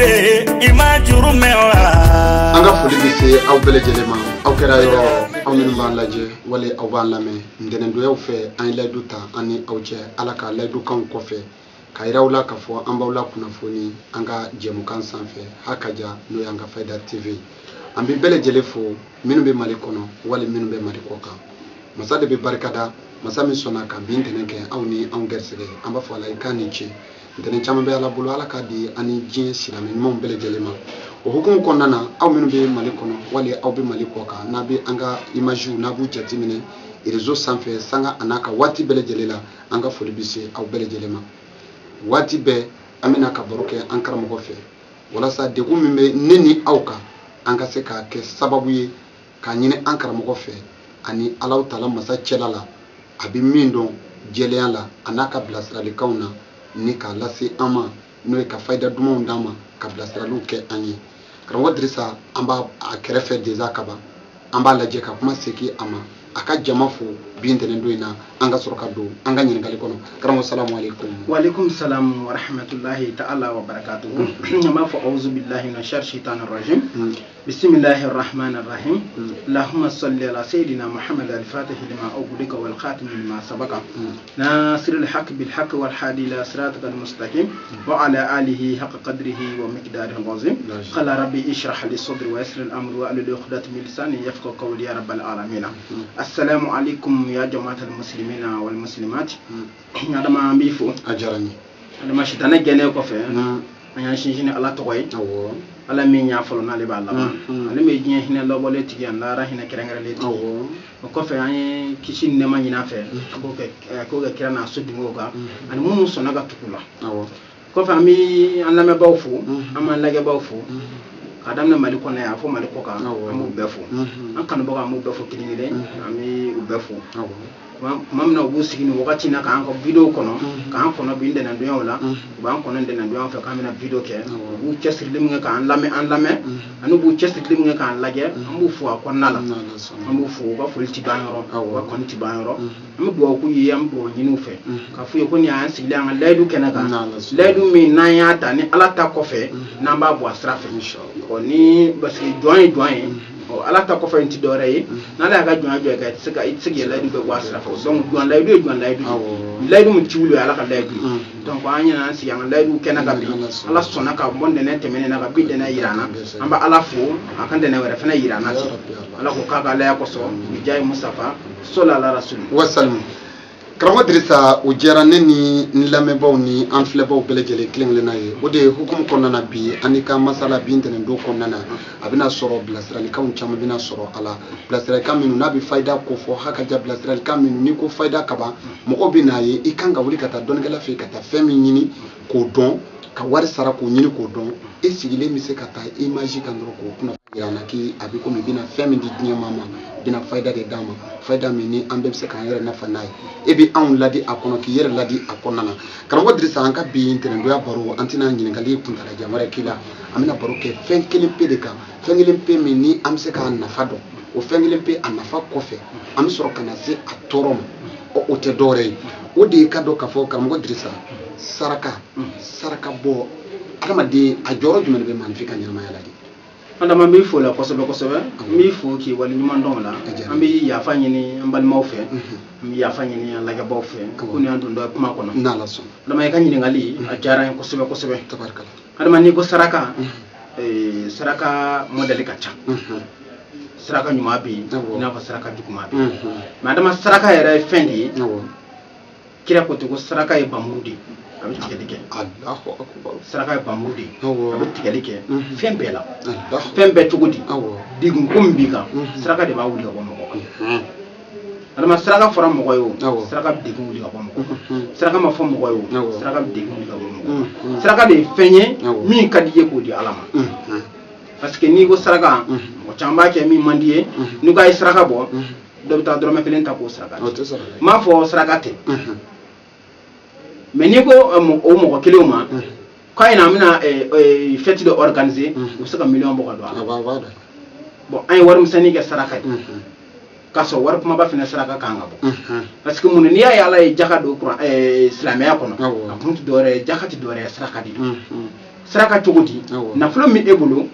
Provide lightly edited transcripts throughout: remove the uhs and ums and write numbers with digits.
de imajuru mewa anga foli bise aw bele jelema aw kera yo aw min ban laje wala aw ban lame ndenen do yaw fe an la duta ani aw je alaka la du kan ko fe kayrawla ka fo ambawla kuna foni anga jemu kan sanfe hakaja no yanga Fayda TV ambi bele jele fo minu be mali kono wala minu be mali ko kan masa de be barkada masa min sona kan bi ndenen ke aw ni an gersege amba fo la ikani ci ndenen chama be ala bulu alaka di ani jin silame mom bele jelema o hukumu konnana aw minu be mali kono wala aw be mali ko kan na be anga image na bu jatimine réseau sanfe sanga anaka wati bele jelela anga foli bise aw bele jelema wati be amina ka baroke an karamo fe wala sa de ko mimbe neni awka anga se ka ke sababu ye ka nyine an karamo fe ani Allah taala masa celala abi mindo jeleyala anaka blasrali kauna ni ka lasi ama no ka fayda dumo ndama ka blasralu ke anyi karamo drisa amba akerefe deza kaba amba laje ka kuma seki ama aka jama fo bintene doina anga soroka do anga nyin gali kono karamo assalamu alaikum wa alaikum salam wa rahmatullahi ta'ala wa barakatuh ma fa auzu billahi minash shaitanir rajim bismillahir rahmanir rahim allahumma salli ala sayidina muhammad al-fatih lima ughliqa wal khatim lima sabaqa nasirul haqq bil haqq wal hadi ila siratal mustaqim wa ala alihi haqq qadrihi wa miqdarihi azim qala rabbi ishrah li sadri wa yassir al-amri wa ahlul 'uqdatam min lisani yafqahu qawli ya rabbal alamin assalamu alaikum ya jama'atul muslimina wal muslimat adama mbifo ajarani adama shitana gene ko fe anya shinjini ala tokoy awo ala mi nya folo na le ba Allah ala mi jine hina lo bole tigi anda ra hina kerengere le tigi awo ko fe anya kishin ne ma nyina fe ko ga kirana sudi ngo ga ani mun so naga tukula awo ko fe mi an la me bawfu amman lage bawfu adam na mali ko na ya fo mali ko ka amu befo an kan boga amu befo kidini de ami ubefo mamna ubu sigini wakati na ka anko video kono ka anko no binde na dunya wala ba anko no de na dunya fa kamina video ke bu chesir lim nga ka an lame anu bu chesir lim nga ka an lage ambu fu ko nala ambu fu ba fulti banoro ba konti banoro amu bo ku yi ambo nyinu fe ka fu ko ni an sigile an laidu kenaka laidu mi na ya ta ni ala ta ko fe na ba bo asrafe inshallah ko ni basi doin o ala ta ko fa inti dore yi na la ga juan joga tsika itsige laidu be wasra fo donc juan laidu mu tiwulu ala ka laidu donc anya na si yang laidu kenaka bi ala sona ka bonde ne temene na ka bi de na irana amba ala fo akan de na wera fana irana si ala ko ka ga la ko so jay mustafa sallallahu alaihi wasallam wasallam karamo drisa o jarane ni nlamebaw ni anflebaw belejele klinglena ye o de hukum konnana bi anika masala bi intene do konnana abina soro blasrali kam chama bina soro ala blasrali kam minu nabi fayda ko fo hakaja blasrali kam minu ni ko fayda kaba mo bina ye ikanga wuli kata don gala fe kata femi nyini ko don ka wari sara ko nyini ko don e sigile mi se kata image kan ro ko kuna yana ki abi ko mi bina femi di dunya mama bina fayda de dama fayda mi ni ambe se kan yere na fanai e bi an ladi akono ki yere ladi akonna na karango drisa anka bi intene do ya baro antina nyini ngali kuntara jamare kila amina baro ke fenkele pedeka fenkele pe mi ni am se kan na fado o fenkele pe anafa kofe am soro kana se atorom o te dore o de ka do ka fo karango drisa saraka bo kama de ajoro jumene be man fika nyama yala di anda ma mi fo la kosobe mi fo ki wali nyuma ndong la ambi ya fanyi ni ambal mawfe mi ya fanyi ni la ga bawfe ko ni andu ndo kuma kono na la so dama ka nyini ngali ajara kosobe tabarkala adama ni ko saraka saraka modeli kacha saraka nyuma bi ina fa saraka jukuma bi ma adama saraka era fendi kira ko to saraka e bamudi abi tigelike Allahu akbar saraka e bamudi abi tigelike fembela fembe tugudi digun kumbika saraka de ba wuli ko mo ko adama saraka fora mo ko yo saraka digun wuli ko mo ko saraka ma fo mo ko yo saraka digun wuli ko mo ko saraka de fenye mi kadiye ko di alama parce que ni go saraka o chamba ke mi mandiye ni ga saraka bo do ta do me pelenta ko saraka ma fo saraka te mais ni ko o mo ko kiloma ko ina mina fête de organiser o saka million bo ko do bon ay warum sani ga saraka kaso war kuma ba fina saraka kanga bo parce que mun ni ya yalla e jaka do Qur'an islamiya kono akuntu dore jakati dore saraka di saraka cogodi nafolo mi e bolo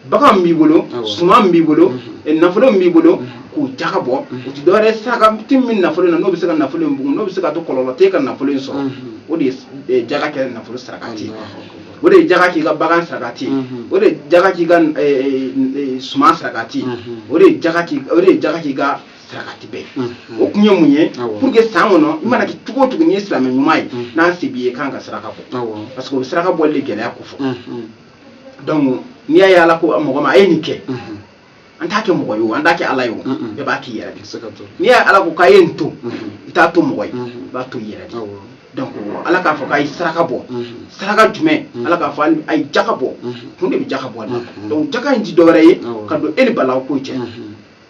baga mi bolo suma mi bolo nafolo mi bolo ku jakabo uti dore saraka timmin nafolo na no bi saka nafolo mbugu no bi saka to kololo te kan nafolo so o de jaga ke nafolo sarakati o de jaga ki ga bagan sarakati o de jaga ki ga suma sarakati o de jaga ki ga sarakati be o kunye munye pour que sangono imana ki tugo tugo ni islam nyumai na sibiye kan ga saraka ko parce que saraka bo le gele akufo donc ni ya ala ko mo ma ay ni ke anta ke mo yo anda ke ala yo be ba ki yere ni ya ala ko kayen to ita to mo ba to yere donc ala ka fo kay saraka bo saraka jume ala ka fo ay jakabo hunde bi jakabo donc jaka ndi do re ka do eli bala ko ci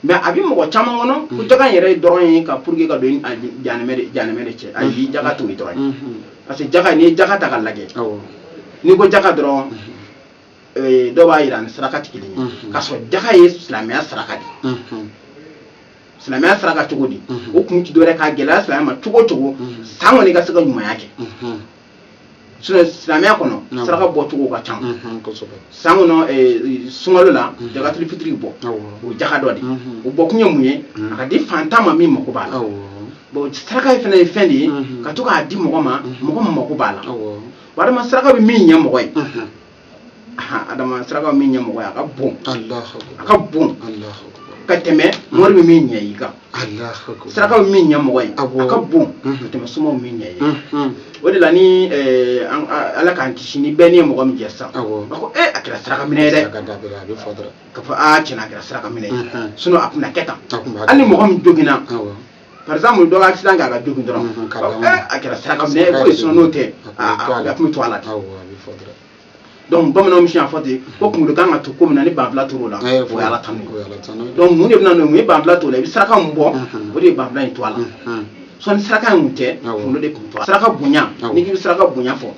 mais abi mo ko chama ngono ku jaka yere doron ka pour que ka do janeme ci ay bi jaka to doron parce que jaka ni jaka ta kan lage ni ko jaka doron do ba iran sarakati kilini kaso jaka ye islamia sarakati islamia saraka tugodi o kun ci dore ka gela islamia tugo sango ni ga saka nyuma yake so islamia kono saraka bo tugo ka cham sango no sungalo la jaga tuli fitri bo o jaka dodi o bokunye munye aka di fantama mi mako bala bo saraka fene fendi ka to ka di mako mako bala wada ma saraka bi mi nya mako adama saraka mi nya mako aka bon aka bon ka teme mor mi nya yiga saraka mi nya mako aka bon teme sumo mi nya yiga wodi la ni ala kan kishini beni mako mi jessa ko akira saraka mi ne de ka fa china akira saraka mi ne suno apna keta ali mako mi jogina par exemple do accident ga jogi dron akira saraka mi ne ko suno note ga mi toilet donc bamana mi chien fati ko kungu kan to ko na ni bambla to la fo ala tanu donc mu ne bna no mi bambla to la bi saraka mbo o de bambla to ala so ni saraka mute fo de ko saraka bunya ni ki saraka bunya fo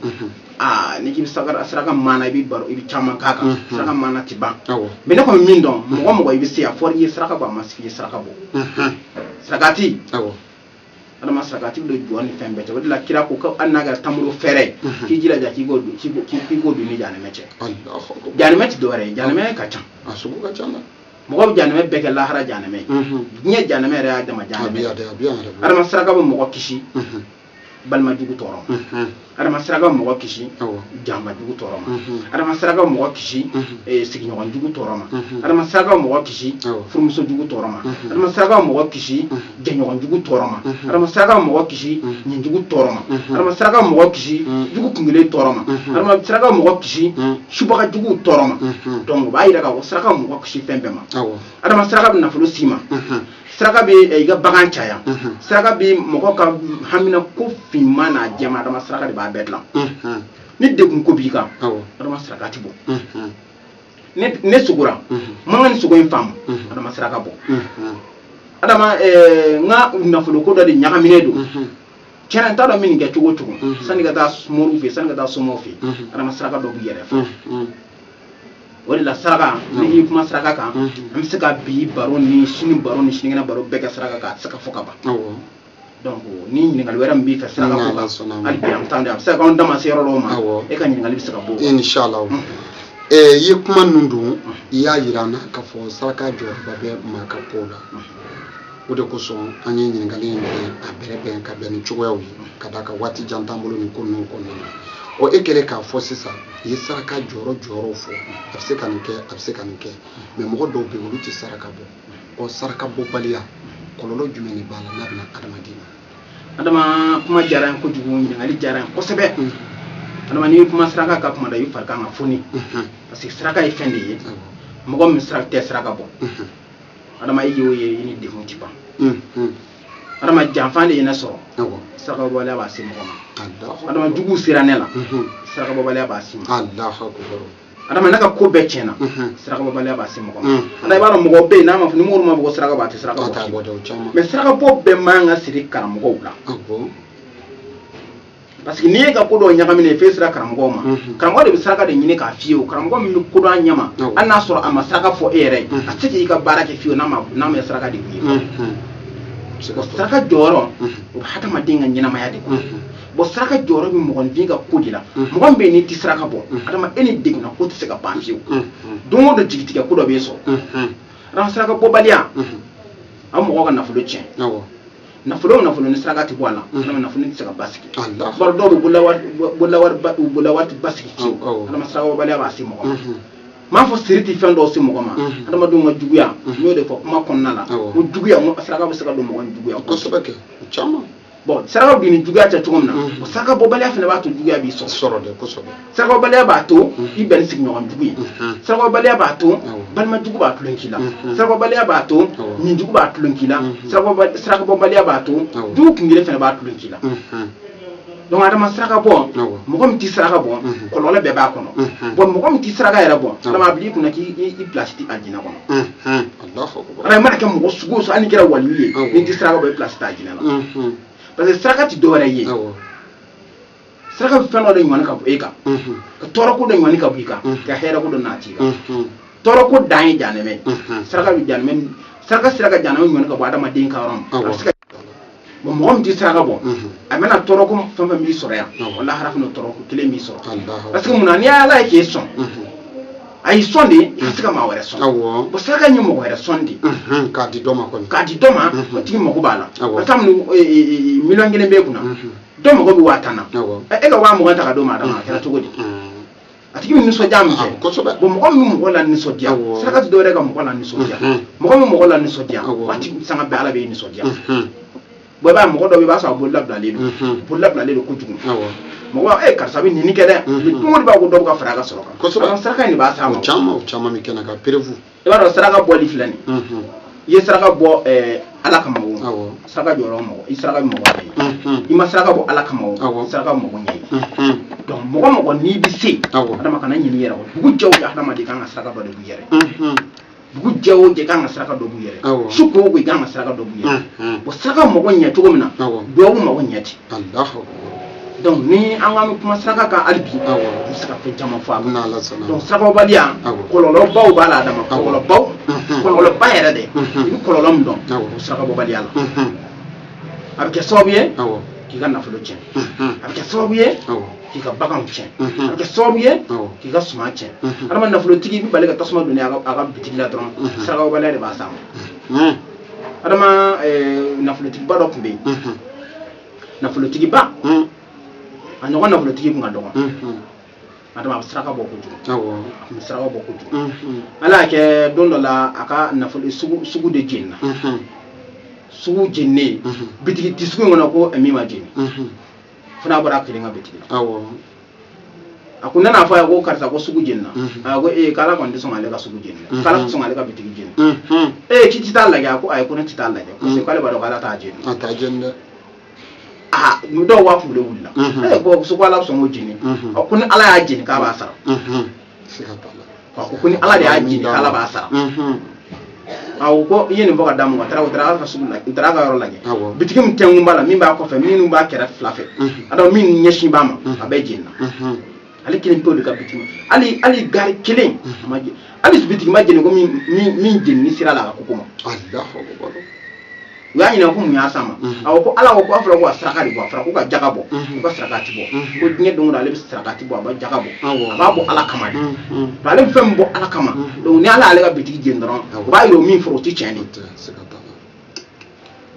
ni ki saraka mana bi baro ibi chama kaka saraka mana tiba me ne ko min don mo ibi se a for yi saraka ba masfi saraka bo sarakati ala masakati do joni fembe to la kira ko annaga tamuro fere ki jira ja ki go ni jana meche jana meche do re jana me ka chan asugo ka chan mo ko jana me beke la hara jana me nye jana me ra dama jana me ala masaka bo mo ko kishi balma jugu torom ada masraga mo ko kishi jamba jugu torom ada masraga mo ko kishi sigi nyon jugu torom ada masraga mo ko kishi furmuso jugu torom ada masraga mo ko kishi jenyon jugu torom ada masraga mo ko kishi nyin jugu torom ada masraga mo ko kishi jugu kungile torom ada masraga mo ko kishi shubaka jugu torom donc ba ira ka ko sraga mo ko kishi pembema ada masraga na fulu sima saraka be iga bagan caya saraka be moko ka hamina ko fima na jama da saraka de ba bedla ni de kun ko bi ka da saraka tibo ne sugura mangan sugo infam da saraka bo adama nga na fulo ko da nyaka minedo kena ta do min ga tugo tugo sani ga da moru fi sani ga da somo fi da saraka do bu yere fa wala saraka ni kuma saraka kan am saka bi baro ni shini ngena baro bega saraka ka saka foka ba donc ni ngal weram bi fa saraka ko al bi am tande am saka on dama sero lo ma e kan ngal bi saka bo inshallah yi kuma nundu ya yirana ka fo saraka jor ba be ma ka pola o de ko so anyi ngal ni a bere ben ka ben chugo kada ka wati jantambulo ni ko no o ekele ka fo sisa yi saraka joro fo afse kanike me mo do be wuluti saraka bo o saraka bo baliya kololo jumeni bala nabna adama kuma jaran ko jugu ngali jaran ko sebe adama ni kuma saraka ka kuma da yi farka nga foni parce que saraka yi fende yi mo go mi saraka bo adama yi yo ni de mo tipa adama janfande ina so saraka bo la ba se mo adama jugu siranela saraka bo bala ba sim Allahu akbar adama naka ko be chena saraka bo bala ba sim ko anda ibara mo be na ma funi mo ma bo saraka ba te saraka bo me saraka bo be manga siri karam go la parce que ni ga ko do nyaka mine fe saraka karam go ma karam go de saraka de nyine ka fiyo karam go mi ko do nyama anna soro ama saraka fo ere atiki ga barake fiyo na ma saraka de saraka joro o hata ma dinga nyina ma yadi ko bo saraka joro mi mo vinga kodila mo be ni ti saraka bo adama eni digna ko ti seka panfiu dongo do jigitiga ko do be so ran saraka bo balia am mo ga nafulo chen nafulo ni saraka ti bola adama nafulo ti seka basiki bar do bulawat basiki adama saraka bo balia ba si mo ma fo siriti fendo si mo ma adama do ma juguya no de fo ma konna la mo juguya mo saraka bo seka do mo juguya ko sobake chama bon saraka bi ni juguya ta tugum na o saraka bo balia fene ba to juguya bi so soro de ko sobe saraka bo balia ba to i ben sig no juguya saraka bo balia ba to ban ma jugu ba to lenkila saraka bo balia ba to ni jugu ba to lenkila saraka bo balia ba to du kingire fene ba to lenkila donc adama saraka bon mo ko mti saraka bon ko lole be ba kono bon mo ko mti saraka era bon adama bli kuna ki i plastique adina kono Allahu akbar ara ma ka mo sugo so ani kira waliye ni mti saraka bo plastique adina la parce que saraka ti dore ye saraka feno de nyone ka eka ka toro ko de nyone ka buika ka hera ko do nati ka toro ko dai janeme saraka bi janeme saraka janeme nyone ka bo adama din ka rom mo mti saraka bon amena toro ko famba mi soro ya wallahi haraf no toro ko kile mi soro parce que munani ala ke son ay sonde sika ma wara son bo saraka nyi mo wara sonde ka di doma o tigi mo ko bala atam million ngene be kuna do mo ko bi watana e ga wa mo ganta ka do ma dama kala to godi atigi mi so jam ko so bo mo ko la ni so dia saraka do re ga mo ko la ni so dia mo ko la ni so dia wati sanga be ala be ni so dia bo ba mo ko do be ba so bolla blale ko jugu mo wa karsa bi ni kede mo ba ko do ka fara ka soro ka ko so saraka ni ba sa mo chama mi kena ka prevu e ba do saraka bo li filani ye saraka bo ala kama wo saraka joro mo i saraka mo wa i ma saraka bo ala kama wo saraka mo ko nyi donc mo ni bi se adama kana nyi yera ko bugu jaw ya adama de kan saraka ba do yere bugu jaw je kan saraka do yere suko ko kan saraka do yere bo saraka mo ko nya to gomna do mo ko nyati Allahu donc ni anga mi kuma saraka ka albi musaka fe jama fa donc saraka balia kololo baw bala adama kololo baw kololo bayere de ni kololo mdon saraka balia la abke sobiye ki ga nafulo chen abke sobiye ki ga bagan chen abke sobiye ki ga suma chen adama nafulo tigi bi balega tasma dunya aga bitigla dron saraka balia de ba sam adama nafulo tigi ba do kumbe nafulo tigi ba anya wana fulo tigi nga dogo adama saraka boko ju saraka boko ju ala ke dondo la aka na fulo sugu de jinna sugu jinne bitigi tisugu ngona ko emima jinni funa bara kilinga bitigi akuna na fa ko karsa ko sugu jinna ko kala kon diso ngale ka sugu jinna kala so ngale ka bitigi jinna kiti talla ga ko ay ko na titalla ga ko se kala baro kala ta jinna do wa fu le wulla ko so ko ala so mo jini ko ni ala ya jini ka ba sara ko ni ala ya jini kala ba sara ko yeni boka damu ko tara ka sugu la tara ka ro lage bitigim tengu mbala min ba ko fe min ba kera flafe ado min nyeshi bama abe jinna ali kilin to de ka bitigim ali gar kilin maji ali bitigim ma jini ko min jini sira la ko kuma Allahu akbar ya ina ko munya sama ko ala ko afra ko saraka di bo afra ko ka jagabo ko saraka ti bo ko dinye don da le saraka ti bo ba jagabo ba bo ala kama di ba le fem bo ala kama donc ni ala ka bitigi jendron ba yiro min fro ti cheni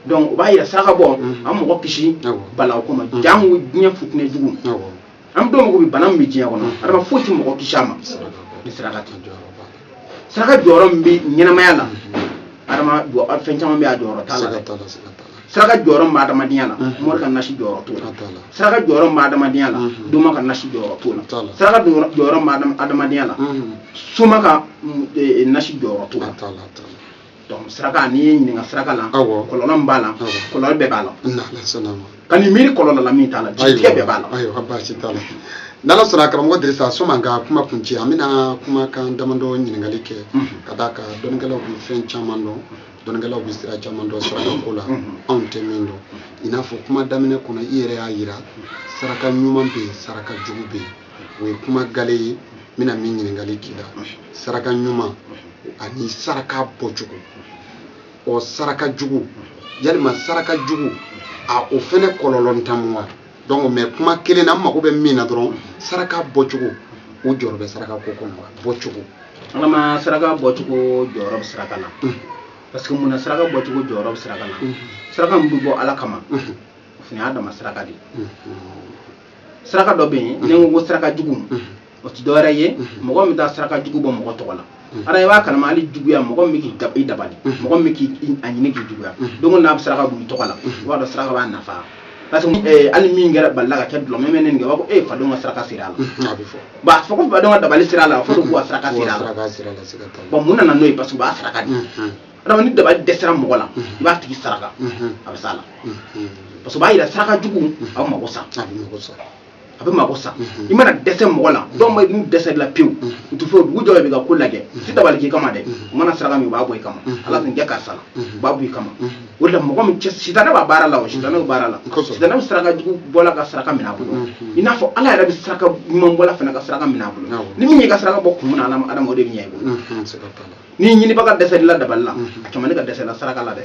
donc ba yira saraka bo am ko kishi bala ko ma jangu dinye futne jugu am do mo ko bi banam mi jiya ko no adama foti mo ko kishama ni saraka ti saraka jorom bi nyina mayala adama do afen chama be a joro tala saraka joro ma adama diala mo kan nashi joro to saraka joro ma adama diala do ma kan nashi joro to saraka joro ma adama diala suma ka nashi joro to donc saraka ni ni nga saraka la kololo mbala kololo be bala na la sanama kan ni miri kololo la mi tala jike be bala ayo habashi tala nala sura karam go dirisa so manga kuma kunci amina kuma kan damando nyingali ke kadaka don galaw bi fen chamando don galaw bi sira chamando so kula on temindo ina fo kuma damine kuna iyere ayira saraka nyumam be saraka jugube we kuma gale mina min nyingali kida saraka nyuma ani saraka bojugo o saraka jugu yalma saraka jugu a o fene kololon tamwa donc mais kuma kelen na mako bɛ min na dɔrɔn saraka bɔcogo o jɔyɔrɔ bɛ saraka ko kɔnɔ bɔcogo ala ma saraka bɔcogo jɔyɔrɔ bɛ saraka la parce que mun na saraka bɔcogo jɔyɔrɔ bɛ saraka la saraka min bɛ bɔ ala kama o fana y'a dama saraka de saraka dɔ bɛ yen ni n ko saraka jugu o tɛ dɔwɛrɛ ye mɔgɔ min taa saraka jugu bɔ mɔgɔ tɔgɔ la ara i b'a kalama hali juguya mɔgɔ min k'i dabali mɔgɔ min k'i a ɲini k'i juguya donc n'a bɛ saraka bɔ i tɔgɔ la i b'a dɔn saraka b'a nafa parce que hali min kɛra balila ka kɛ dulɔmɛ mɛ ne nin kɛ u b'a fɔ fadenw ka saraka sera a la a bɛ fɔ bon a fɔ ko fadenw ka dabali sera a la fo de k'u ka saraka sera a la bon mun nana n'o ye parce que u b'a saraka de adama ni dabali dɛsɛra mɔgɔ la i b'a tigi saraka a bɛ s'a la parce que u b'a yira saraka jugu a bɛ mago sa a bɛ mago sa i mana dɛsɛ mɔgɔ la dɔw ma n'u dɛsɛ la pewu u tɛ fɔ dugu jɔ bɛ ka ko lajɛ si dabali k'i kama dɛ u mana saraka min u b'a bɔ i kama ala tun kɛ karisa la u b'a bɔ i kama o de la mɔgɔ min cɛ sitanɛ b'a baara la o sitanɛ bɛ baara la sitanɛ bɛ saraka jugu bɔla ka saraka minɛ a bolo i n'a fɔ ala yɛrɛ bɛ saraka ɲuman bɔla fana ka saraka minɛ a bolo ni min ye ka saraka bɔ kun min na adama o de bɛ ɲɛ i bolo ni ɲinibaga dɛsɛ la dabali la a caman ne ka dɛsɛ la saraka la dɛ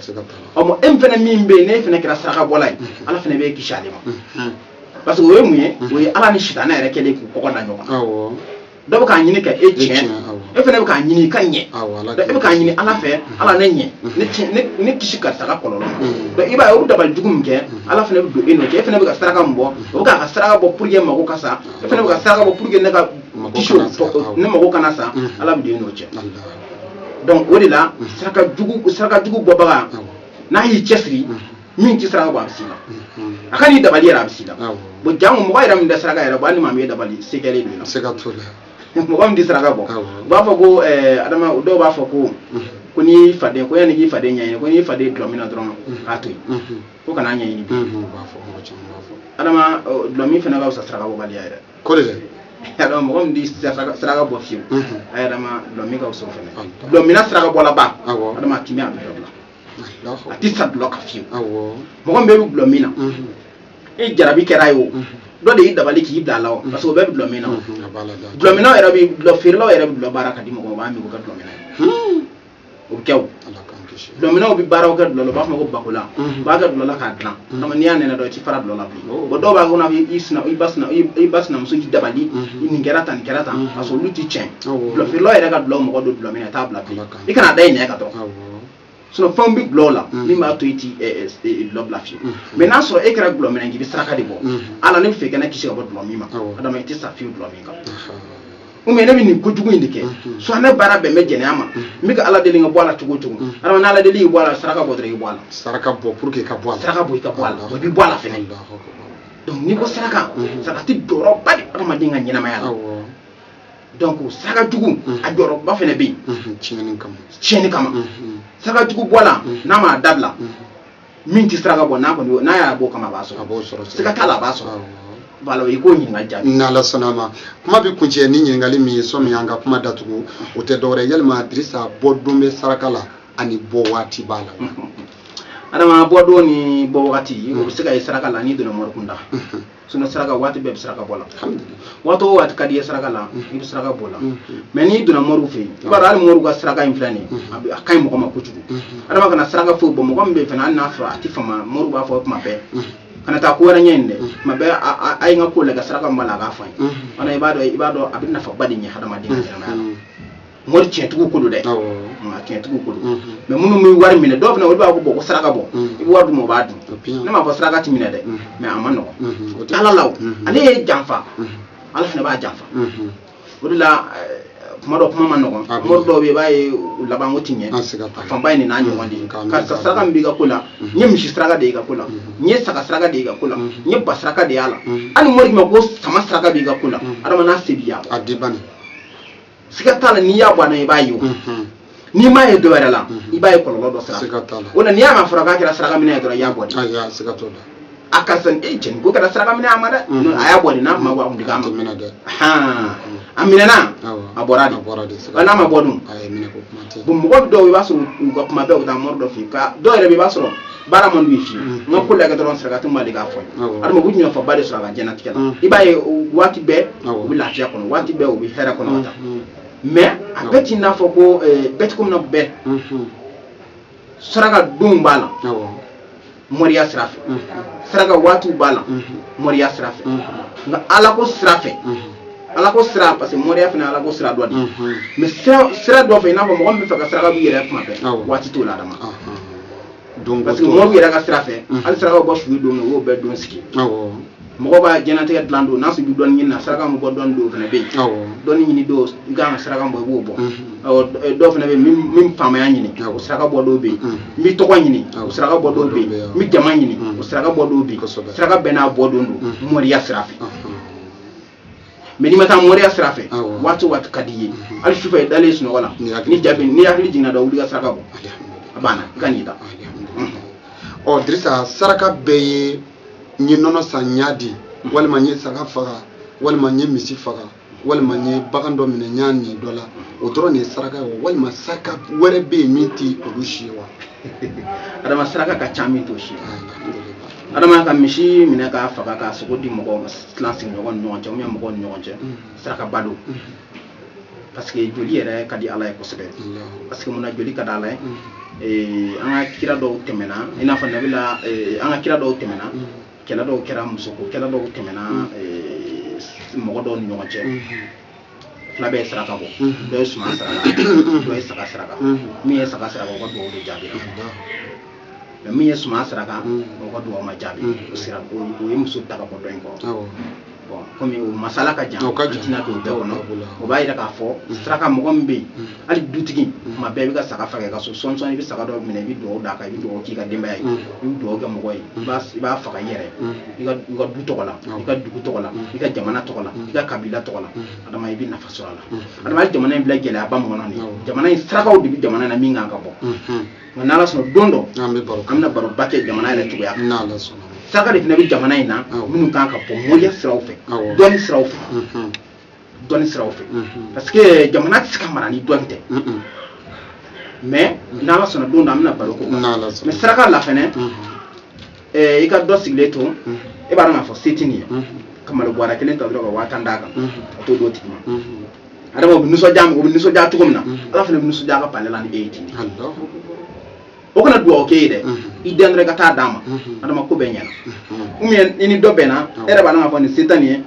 ɔ mɔ e fana min bɛ yen n'e fana kɛra saraka bɔla ye ala fana bɛ kisi ale ma parce que o ye mun ye o ye ala ni sitanɛ yɛrɛ kɛlen k'u kɔkɔ da ɲɔgɔn dɔ bɛ k'a ɲini ka e tiɲɛ e fana bɛ k'a ɲini ka ɲɛ e bɛ k'a ɲini ala fɛ ala ne ɲɛ ne kisi karisa ka kɔlɔlɔ ma donc i b'a ye o dabali jugu min kɛ ala fana bɛ don e nɔfɛ e fana bɛ ka saraka min bɔ o bɛ k'a ka saraka bɔ pour que mago ka sa e fana bɛ ka saraka bɔ pour que ne ka kisi ne mago kana sa ala bɛ don e n'o cɛ donc o de la saraka jugu bɔbaga n'a y'i cɛsiri min tɛ saraka bɔ a bɛ s'i la a ka n'i dabali yɛrɛ a bɛ s'i la bon jango mɔgɔ yɛrɛ min tɛ saraka yɛrɛ bɔ hali ni maa min ye dabali se kɛlen don i la mɔgɔ min tɛ saraka bɔ u b'a fɔ ko adama dɔw b'a fɔ ko n'i y'i faden ko yanni k'i faden ɲɛɲini ko n'i y'i faden dulɔ min na dɔrɔn k'a to yen ko kana ɲɛɲini bi adama dulɔ min fana ka fisa saraka bɔbaliya yɛrɛ ko de adama mɔgɔ min tɛ saraka bɔ fiyewu a yɛrɛ ma dulɔ min ka fisa o fana dulɔ min na saraka bɔla ba adama a timi a bɛ dɔ bila a tɛ sa dulɔ ka fiyewu mɔgɔ min bɛ dulɔ min na e jarabi kɛra ye o dɔ de y'i dabali k'i bila a la o parce que o bɛɛ bɛ dulɔ min na o dulɔ min na yɛrɛ bɛ dulɔ feerelaw yɛrɛ bɛ dulɔ baara ka di mɔgɔw ma o b'a min o ka dulɔ min na ye o bɛ kɛ o dulɔ minnaw bɛ baaraw kɛ dulɔ la u b'a fɔ ko bakola u b'a kɛ dulɔ la k'a dilan donc n'i y'a nɛnɛ dɔn i tɛ fara dulɔ la bilen bon dɔw b'a kɔnɔ i ba sinamuso k'i dabali nin kɛra tan nin kɛra tan parce que olu tɛ tiɲɛ dulɔ feerelaw yɛrɛ ka dulɔ mɔgɔ don dulɔ min na i t'a bila bilen i kana da i nɛn ka dɔrɔn sinon fɛnw bɛ dulɔ la min b'a to i tɛ dulɔ bila fiyewu mais n'a sɔrɔ e kɛra dulɔ minɛ k'i bɛ saraka de bɔ ala ne bɛ fɛ i kana kisi ka bɔ dulɔ min ma adama i tɛ sa fiyewu dulɔ min kan ou bien ne bɛ nin kojugu in de kɛ soit ne baara bɛn bɛ jɛnɛya ma n bɛ ka ala deli ka bɔ a la cogo o cogo adama n'ala deli y'i bɔ a la saraka bɔ dɔrɔn i bɔ a la saraka bɔ pour que ka bɔ a la saraka bɔ i ka bɔ a la o b'i bɔ a la fɛnɛ donc n'i ko saraka saraka tɛ jɔyɔrɔba de adamaden ka ɲɛnamaya la donc saraka jugu a jɔyɔrɔba fɛnɛ bɛ yen tiɲɛni kama saraka jugu bɔ la n'a ma dabila min tɛ saraka bɔ n'a y'a bɔ kama a b'a sɔrɔ siga t'a la a b'a sɔrɔ voilà i k'o ɲininkali jaabi n'ala sɔnna ma kuma bɛ kuncɛ ni ɲininkali min ye sɔmi an ka kuma datugu o tɛ dɔwɛrɛ yalima Dirisa bɔ don bɛ saraka la ani bɔ waati b'a la adama bɔ don ni bɔ wagati o bɛ se ka ye saraka la n'i donna morikunda sinon saraka waati bɛɛ bɛ saraka bɔ la waati o waati ka di ye saraka la i bɛ saraka bɔ la mais n'i donna moriw fɛ yen i b'a dɔn hali moriw ka saraka in filɛ nin ye a ka ɲi mɔgɔ ma kojugu adama kana saraka foyi bɔ mɔgɔ min bɛ yen fɛnɛ hali n'a sɔrɔ a tɛ fama moriw b'a fɔ tuma bɛɛ kana taa ko wɛrɛ ɲɛ nin dɛ tuma bɛɛ a ye n ka ko lajɛ saraka min b'a la a k'a fɔ n ye wala i b'a dɔn a bɛ nafaba de ɲɛ hadamaden ka ɲɛnamaya la mori tiɲɛtigiw ko don dɛ a tiɲɛtigiw ko don mais minnu bɛ wari minɛ dɔw fana olu b'a fɔ ko saraka bɔ i bɛ wari dun o b'a dun ne m'a fɔ saraka ti minɛ dɛ mais a ma nɔgɔn ala la o ale ye janfa ala fana b'a janfa o de la kuma dɔ kuma ma nɔgɔn mori dɔw bɛ yen i b'a ye u laban ko ti ɲɛ a fanba ye nin n'a ɲɔgɔn de ye karisa saraka min b'i ka ko la n ye misi saraka de y'i ka ko la n ye saga saraka de y'i ka ko la n ye ba saraka de y'a la hali mori ma ko sama saraka b'i ka ko la adama n'a se b'i y'a la a di bani siga t'a la n'i y'a bɔ a la i b'a ye o n'i m'a ye dɔwɛrɛ la i b'a ye kɔlɔlɔ dɔ sira o la n'i y'a ma fɔra k'a kɛra saraka minɛ ye dɔrɔn i y'a bɔ de a karisa cɛnin ko kɛra saraka minɛ a ma dɛ a y'a bɔ de n'a kuma bɔ a kun tɛ k'a ma a minɛna a bɔra de n'a ma bɔ dun bon mɔgɔ dɔw i b'a sɔrɔ u ka kuma bɛɛ u taa mori dɔ fɛ yen ka dɔw yɛrɛ bɛ i b'a sɔrɔ baara man d'u ye fiyewu n ka ko lajɛ dɔrɔn sarakati ma de k'a fɔ ye adama u bɛ ɲɔgɔnfaba de sɔrɔ a ka diɲɛlatigɛ la i b'a ye waati bɛɛ u bɛ lafiya kɔnɔ waati bɛɛ u bɛ hɛrɛ kɔnɔ ka taa mais a bɛɛ ti n'a fɔ ko bɛɛ ti ko min na bɛɛ saraka don b'a la moriya sira fɛ saraka waatiw b'a la moriya sira fɛ nka ala ko sira fɛ ala ko sira parce que moriya fana ala ko sira dɔ de mais sira dɔ fɛ i n'a fɔ mɔgɔ min bɛ fɛ ka saraka b'i yɛrɛ kuma bɛɛ waati t'o la adama parce que mɔgɔw yɛrɛ ka sira fɛ hali saraka bɔ sugu don o y'o bɛɛ don sigi mɔgɔ b'a jɛnatigɛ dilan don n'a sɔrɔ i bɛ dɔɔni ɲini na saraka min bɔ dɔɔni don o fana bɛ yen dɔɔni ɲini don i kan ka saraka bɔ i b'o bɔ dɔw fana bɛ yen min faamaya ɲini o saraka bɔ dɔw bɛ yen n bɛ tɔgɔ ɲini o saraka bɔ dɔw bɛ yen n bɛ jama ɲini o saraka bɔ dɔw bɛ yen saraka bɛɛ n'a bɔ don mɔriya sira fɛ mais n'i ma taa mɔriya sira fɛ waati o waati ka di i ye hali sufɛ i dalen sunɔgɔ la ni jaabi ni hakili jiginna dɔ wuli ka saraka bɔ a banna i ka n'i ta. Dirisa saraka bɛɛ ye n ye nɔnɔ san n y'a di walima n ye saga faga walima n ye misi faga walima n ye bagan dɔ minɛ n y'a nin dɔ la o dɔrɔn de ye saraka ye walima saraka wɛrɛ bɛ yen min tɛ olu si ye wa. adama saraka ka ca min t'o si ye adama ka misi minɛ k'a faga k'a sogo di mɔgɔw ma silan sigiɲɔgɔn ni ɲɔgɔn cɛ ou mɔgɔw ni ɲɔgɔn cɛ saraka ba don parce que joli yɛrɛ ka di ala ye kosɛbɛ parce que mun na joli ka di ala ye an ka kira dɔw tɛmɛna i n'a fɔ nabila an ka kira dɔw tɛmɛna kɛlɛ dɔw kɛra musoko kɛlɛ dɔw tɛmɛna mɔgɔ dɔw ni ɲɔgɔn cɛ fila bɛɛ ye saraka bɔ dɔ ye suman saraka dɔ ye saga saraka min ye saga saraka o ka duwawu de jaabi mais min ye suman saraka o ka duwawu ma jaabi o ye muso ta ka bɔ dɔ in kɔrɔ bon comme o masala ka jan tina don bɛɛ kɔnɔ o b'a yira k'a fɔ saraka mɔgɔ min bɛ yen hali dutigi tuma bɛɛ i bɛ ka saga faga ka so sɔnsɔn i bɛ saga dɔ minɛ i bɛ duwawu d'a kan i bɛ duwawu k'i ka denbaya ye i bɛ duwawu kɛ mɔgɔ ye i b'a faga i yɛrɛ i ka du tɔgɔ la i ka dugu tɔgɔ la i ka jamana tɔgɔ la i ka kabila tɔgɔ la adama i bɛ nafa sɔrɔ a la adama hali jamana in bila gɛlɛyaba min kɔnɔ nin jamana in sarakaw de bɛ jamana in na min kan ka bɔ nka n'ala sɔnna don dɔ an bɛna baroba kɛ jamana yɛrɛ cogoya saraka de fana bɛ jamana in na minnu kan ka bɔ mɔriya siraw fɛ dɔnni siraw fɛ parce que jamana tɛ se ka mara ni dɔnni tɛ mais n'ala sɔnna don dɔ an bɛna baro k'o kan mais saraka la fɛnɛ i ka dɔ sigilen to e b'a dɔn k'a fɔ se tɛ nin ye ka malo bɔrɛ kelen ta dɔrɔn ka 5000 d'a kan ka t'o d'o tigi ma adama o bɛ nisɔndiya cogo min na ala fana bɛ nisɔndiya ka pale la ni e ye ten o kana duwawu k'e ye dɛ i den dɔrɔn i ka taa d'a ma adama ko bɛɛ ɲɛna ou bien i ni dɔ bɛnna e yɛrɛ b'a dɔn k'a fɔ nin se tɛ nin ye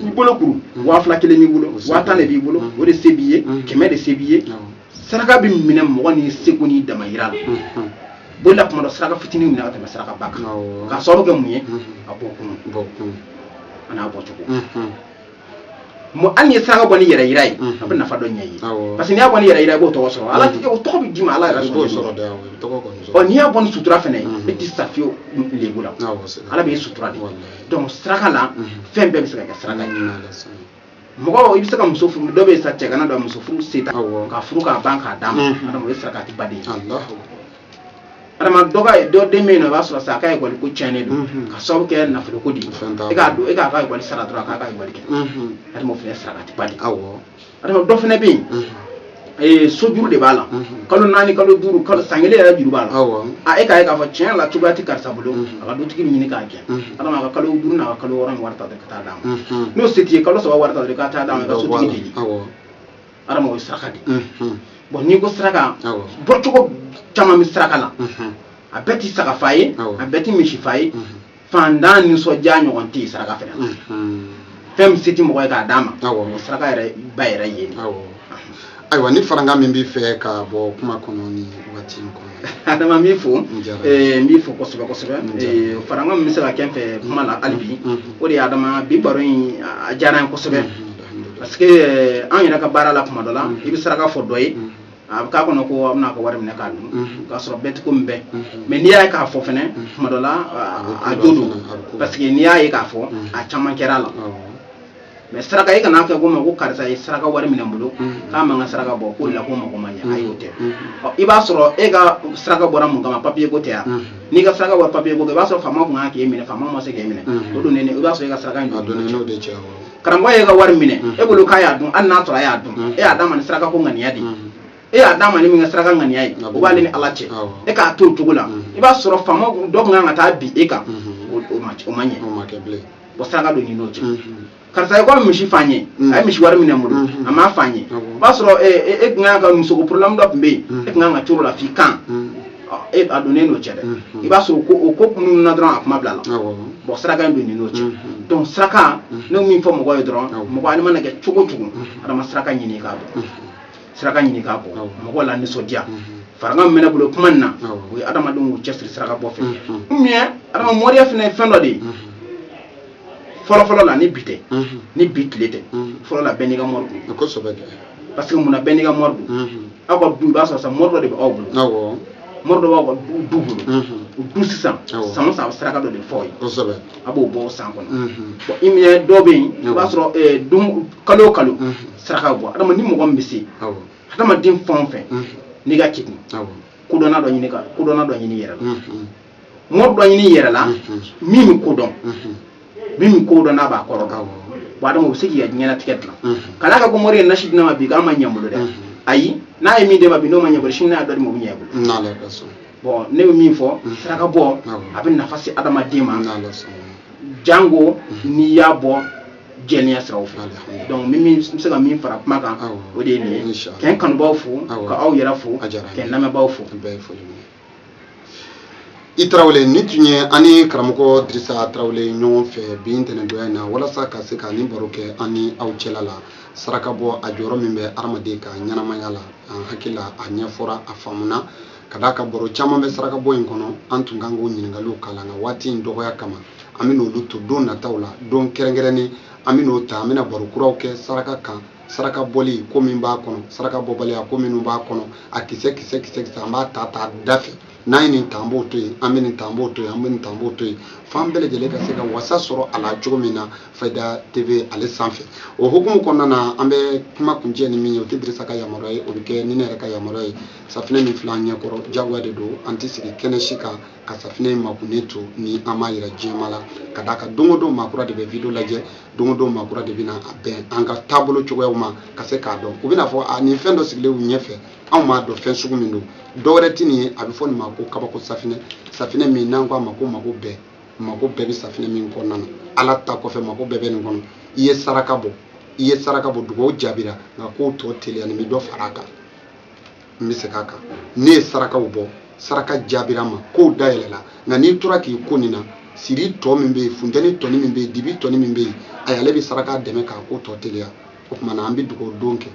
i bolo kuru 2000 kelen b'i bolo 1000 de b'i bolo o de se b'i ye 100 de se b'i ye saraka bɛ minɛ mɔgɔ ni seko ni damayira la boli la kuma dɔ saraka fitinin minɛ ka tɛmɛ saraka ba kan k'a sababu kɛ mun ye a bɔ kun a n'a bɔcogo hali ye saraka bɔ ni yɛrɛ yira ye a bɛ nafa dɔ ɲɛ ye parce que n'i y'a bɔ ni yɛrɛ yira i b'o tɔgɔ sɔrɔ ala o tɔgɔ bɛ d'i ma ala yɛrɛ sɔrɔ n'i y'a bɔ ni sutura fɛnɛ e tɛ sa fiyewu lebu la ala b'e sutura de donc saraka la fɛn bɛɛ bɛ se ka kɛ saraka ye mɔgɔ i bɛ se ka muso furu dɔ bɛ yen sa cɛ kana dɔ muso furu se ta ka furu k'a ban k'a d'a ma adama o ye sarakati ba de ye adama dɔ den bɛ yen nɔ i b'a sɔrɔ sa a ka ekɔli ko tiɲɛnen don ka sababu kɛ nafolo ko de ye e k'a dɔn e k'a ka ekɔli sara dɔrɔn a k'a ka ekɔli kɛ adama o fana ye sarakati ba de ye adama dɔ fana bɛ yen sojuru de b'a la kalo 4 kalo 5 kalo san kelen yɛrɛ juru b'a la e k'a ye k'a fɔ tiɲɛ la cogoya tɛ karisa bolo a ka dutigi ɲini k'a gɛn adama a ka kalo 5 n'a ka kalo 6 wari ta dɔrɔn ka taa d'a ma n'o se t'i ye kalo 3 wari ta dɔrɔn ka taa d'a ma i ka sotigi deli adama o ye saraka de ye bon n'i ko saraka bɔcogo caman bɛ saraka la a bɛɛ tɛ saga fa ye a bɛɛ tɛ misi fa ye fantan nisɔndiya ɲɔgɔn tɛ yen saraka fɛnɛ na fɛn min se tɛ mɔgɔ ye k'a d'a ma o saraka yɛrɛ ba yɛrɛ ye ayiwa ni faranga min b'i fɛ ka bɔ kuma kɔnɔ ni waati in kɔnɔ adama n b'i fo n b'i fo kosɛbɛ kosɛbɛ faranga min bɛ se ka kɛ n fɛ kuma la hali bi o de ye adama bi baro in a diyara n ye kosɛbɛ parce que an yɛrɛ ka baara la kuma dɔ la i bɛ saraka fɔ dɔ ye a bɛ k'a kɔnɔ ko a bɛna ka wari minɛ k'a dun k'a sɔrɔ bɛɛ tɛ ko min bɛɛ mais n'i y'a ye k'a fɔ fɛnɛ kuma dɔ la a jo don parce que n'i y'a ye k'a fɔ a caman kɛra a la mais saraka e kana kɛ ko ma ko karisa ye saraka wari minɛ n bolo k'a man ka saraka bɔ k'o la ko mako ma ɲɛ ayi o tɛ i b'a sɔrɔ e ka saraka bɔra mun kama papier ko tɛ yan n'i ka saraka bɔra papier ko i b'a sɔrɔ faama kun kan k'e minɛ faama ma se k'e minɛ o don i b'a sɔrɔ e ka saraka in don karamɔgɔ ye ka wari minɛ e bolo k'a y'a dun hali n'a sɔrɔ a y'a dun e y'a d'a ma ni saraka ko ŋaniya de e y'a d'a ma ni min ka saraka ŋaniya ye o b'ale ni ala cɛ e k'a to o cogo la i b'a sɔrɔ faama dɔ kun kan ka taa bin e kan o ma ɲɛ bon saraka don ni n'o cɛ karisa e ko misi fa n ye a ye misi wari minɛ n bolo a m'a fa n ye o b'a sɔrɔ e kun kan ka musoko problème dɔ tun bɛ yen e kun kan ka coro la f'i kan a donné no cede i ba so ko mun na dran akuma blala bo saraka ndo ni no cede donc saraka no min fo mo go dran mo ko ani man ke chugo ada ma saraka nyini ka bo saraka nyini ka bo mo ko la ni so dia faranga mena bulo kuma na wi adama dum ci saraka bo fe mie adama moriya fene fendo de folo la ni bité ni bitlete folo la beniga mordu ko so be parce que muna beniga mordu ako du ba so sa mordo de awbulu mordo wa dubulu du sisan sama sa saraka do de foy ko so be abo bo sanko bo imye dobe ba so dum kalo saraka bo adama ni mo gombe si adama dim fonfe ni ga kitni ko dona do nyini ka ko dona do nyini yera mordo nyini yera la mimi ko don min ko do na ba ko ro wada mo sigi ya nyana ticket la kala ka ko mori na shidna ma bi ga ma nyambulo de ayi na mi de ma bi no ma nyambulo shin na do mo nyambulo na la kaso bon ne mi fo saka bo abin na fasi adama dima na la so jango ni ya bo jenia sraw fa donc mi se ga mi fara maka o de ni ken kan ba fu ka aw yara fu ken na me ba fu Itrawle nitunye ani karamoko Drissa Trawle ñoo fe bi intene doyna wala sa ka se ka ni baroke ani aw celala saraka bo a joro min be armade ka ñanama yala an hakila a ñafora a famuna kada ka boro chama be saraka bo en kono antu ngango nyingalu kala na wati ndogoya kama amino luto don na tawla don kerengereni amino ta amina baro kuraw ke saraka kan saraka boli ko min ba kono saraka bobali ko min ba kono akise kise samba ta dafi nine tambo to amini tambo to amini tambo to fambele jele ka se ka wasa soro ala jogomina Fayda TV ale sanfɛ o hukumu kɔnɔna an bɛ kuma kuncɛ ni min ye o tɛ Drissa ka yamaruya ye o bɛ kɛ ni ne yɛrɛ ka yamaruya ye safinɛ min filɛ an ɲɛkɔrɔ jagoya de don an tɛ sigi kɛnɛ si kan ka safinɛ in makune to ni an m'a yira diɲɛma la ka d'a kan don o don maakura de bɛ video lajɛ don o don maakura de bɛna a bɛn an ka taabolo cogoyaw ma ka se k'a dɔn u bɛna fɔ a nin fɛn dɔ sigilen u ɲɛfɛ anw m'a dɔn fɛn sugu min don dɔwɛrɛ tɛ nin ye a bɛ fɔ nin ma ko kabako safinɛ min n'an k'a ma ko mako bɛɛ bɛ safinɛ min kɔnɔna na ala ta kɔfɛ mako bɛɛ bɛ nin kɔnɔ i ye saraka bɔ dugawu jaabira nka k'o tɔ teliya ni bɛ dɔ fara a kan n bɛ segin a kan ne ye sarakaw bɔ saraka jaabira ma k'o dayɛlɛla nka n'i tora k'i ko nin na siri tɔ min bɛ yen funtɛni tɔni min bɛ yen dibi tɔni min bɛ yen a ale bɛ saraka dɛmɛ k'a ko tɔ teliya o tuma na an bɛ dugawu don kɛ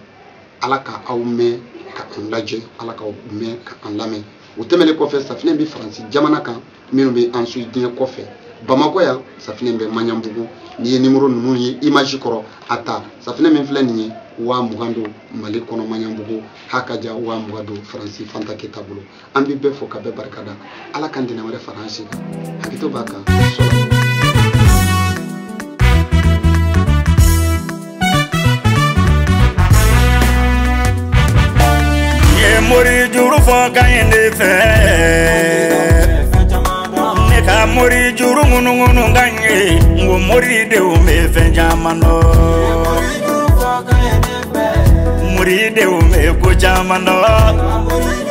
ala ka aw mɛn ka an lajɛ ala ka mɛn ka an lamɛn o tɛmɛnen kɔfɛ safinɛ bɛ Faransi jamana kan minnu bɛ an su diɲɛ kɔfɛ Bamakɔ yan safinɛ bɛ Maɲanbugu n'i ye numéro ninnu ye image kɔrɔ a ta safinɛ min filɛ nin ye 20,000 don Mali kɔnɔ Maɲanbugu hakaja 20,000 don Faransi Fanta Keta bolo an bɛ bɛɛ fo ka bɛɛ barikada ala ka ntɛnɛn wɛrɛ fara an si kan hakɛto b'a kan Mori juru fo kayende fe ne ka mori juru ngunu ganye ngo mori de o me fe jamano mori de o me ko jamano